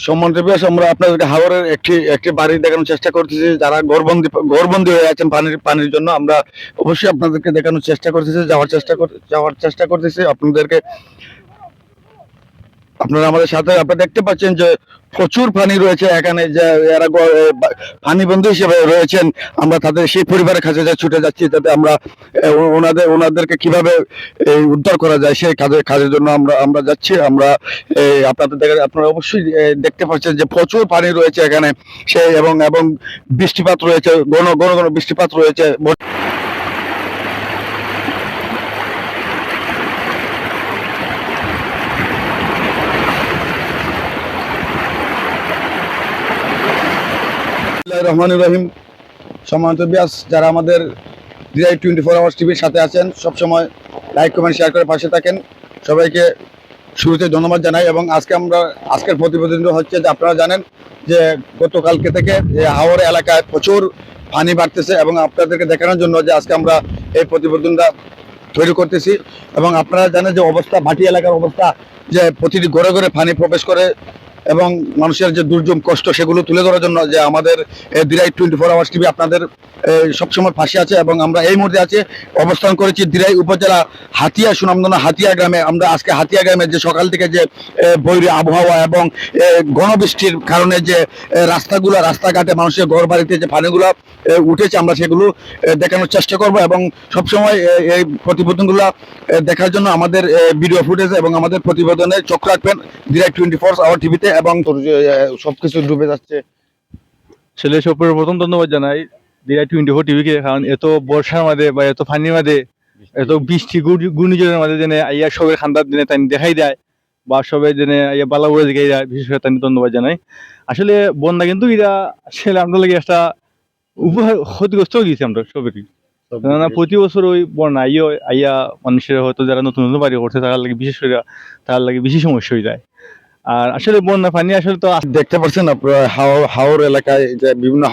সম্মানিত ভিউয়ার্স, আমরা আপনাদেরকে হাওরের একটি একটি বাড়ি দেখানোর চেষ্টা করতেছি যারা ঘরবন্দি হয়ে আছেন পানির জন্য। আমরা অবশ্যই আপনাদেরকে দেখানোর চেষ্টা করতেছি, যাওয়ার চেষ্টা করতেছি আপনাদেরকে। আপনারা আমাদের সাথে আপনারা দেখতে পাচ্ছেন যে প্রচুর পানি রয়েছে এখানে, যে এরা পানি বন্ধু হিসেবে রয়েছেন। আমরা তাদের সেই পরিবারের কাছে ছুটে যাচ্ছি যাতে আমরা ওনাদেরকে কিভাবে উদ্ধার করা যায় সেই কাজের জন্য আমরা যাচ্ছি। আমরা আপনারা অবশ্যই দেখতে পাচ্ছেন যে প্রচুর পানি রয়েছে এখানে, সেই এবং বৃষ্টিপাত রয়েছে, ঘন ঘন ঘন বৃষ্টিপাত রয়েছে। রহমানুর রহিম। সম্মানিত ভিউয়ার্স, যারা আমাদের ডিআই 24 আওয়ার্স টিভির সাথে আছেন, সবসময় লাইক কমেন্ট শেয়ার করে পাশে থাকেন, সবাইকে শুরুতে ধন্যবাদ জানাই। এবং আজকের প্রতিবেদনটা হচ্ছে যে আপনারা জানেন যে গতকালকে থেকে হাওড় এলাকায় প্রচুর পানি বাড়তেছে, এবং আপনাদেরকে দেখানোর জন্য যে আজকে আমরা এই প্রতিবেদনটা তৈরি করতেছি। এবং আপনারা জানেন যে অবস্থা, ভাটি এলাকার অবস্থা, যে প্রতিটি ঘরে ঘরে পানি প্রবেশ করে এবং মানুষের যে দুর্যোগ কষ্ট সেগুলো তুলে ধরার জন্য যে আমাদের দিরাই 24 আওয়ার্স টিভি আপনাদের সবসময় পাশে আছে। এবং আমরা এই মুহূর্তে আছি, অবস্থান করেছি দিরাই উপজেলা হাতিয়া, সুনামধন্য হাতিয়া গ্রামে। আমরা আজকে হাতিয়া গ্রামে যে সকাল থেকে যে বৈরী আবহাওয়া এবং ঘন বৃষ্টির কারণে যে রাস্তাঘাটে মানুষের ঘর বাড়িতে যে পানিগুলো উঠেছে, আমরা সেগুলো দেখানোর চেষ্টা করব। এবং সবসময় এই প্রতিবেদনগুলো দেখার জন্য আমাদের ভিডিও ফুটেজ এবং আমাদের প্রতিবেদনে চোখ রাখবেন দিরাই 24 আওয়ার টিভিতে। এবং সবকিছু ডুবে যাচ্ছে। আসলে সবার প্রথম ধন্যবাদ জানাই দিরাই 24 টিভিকে, কারণ এত বর্ষার মাঝে বা এত পানির মাঝে, এত বৃষ্টি ঘূর্ণিঝড়ের মাঝে যেন আইয়া সবের খান্দার দিনে তাই দেখাই দেয়, বা সবাই যেন আইয়া বালাগুড়ে দেখাই দেয়, বিশেষ করে তাই ধন্যবাদ জানাই। আসলে বন্যা কিন্তু এটা আসলে আমরা লাগে একটা উপহার ক্ষতিগ্রস্ত হয়ে গেছি আমরা সবেরই। কেননা প্রতি বছর ওই বন্যা আইয়া মানুষের হয়তো যারা নতুন নতুন বাড়ি করছে তার লাগে বিশেষ করে তার লাগে বেশি সমস্যা হয়ে যায়। আর আসলে বন্যা পানি আসলে তো দেখতে পাচ্ছেন আপনারা হাওর এলাকায় যে বিভিন্ন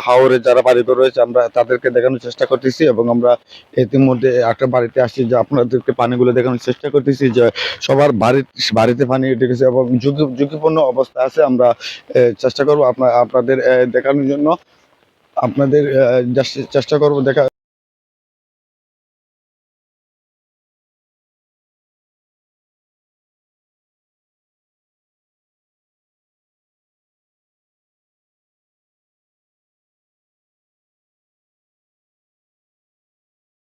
হাওরে যারা বাড়িতে রয়েছে, আমরা তাদেরকে দেখানোর চেষ্টা করতেছি। এবং আমরা ইতিমধ্যে একটা বাড়িতে আসছি যে আপনাদেরকে পানিগুলো দেখানোর চেষ্টা করতেছি যে সবার বাড়িতে পানি ঢুকেছে এবং ঝুঁকিপূর্ণ অবস্থা আছে। আমরা চেষ্টা করবো আপনাদের দেখানোর জন্য, আপনাদের চেষ্টা করবো দেখা।